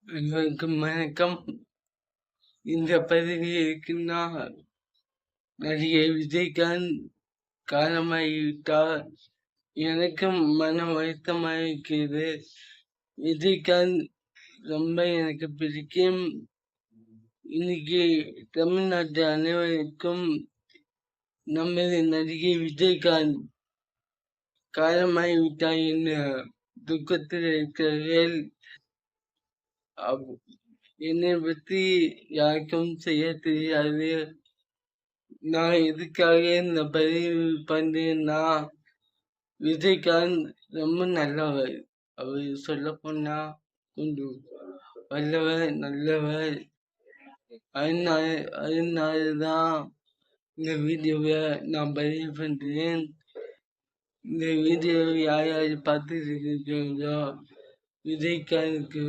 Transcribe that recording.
அனைவருக்கும் வணக்கம். இந்த பதிவில் இருக்குன்னா நடிகர் விஜயகாந்த் காலமாகிவிட்டார். எனக்கும் மன வருத்தமாக இருக்கிறது. விஜயகாந்த் ரொம்ப எனக்கு பிடிக்கும். இன்னைக்கு தமிழ்நாட்டு அனைவருக்கும் நமது நடிகை விஜயகாந்த் காலமாகிவிட்டார் என்ற துக்கத்தில் இருக்கிறார்கள். என்னை பற்றி யாருக்கும் செய்ய தெரியாது. நான் எதுக்காக இந்த பதிவு பண்றேன்னா, விஜயகாந்த் ரொம்ப நல்லவர். அவர் சொல்ல போனா கொஞ்சம் வல்லவர், நல்லவர். அதனாலதான் இந்த வீடியோவை நான் பதிவு பண்றேன். இந்த வீடியோவை யார் யார் பார்த்துட்டு இருக்கீங்களோ விஜயகாந்துக்கு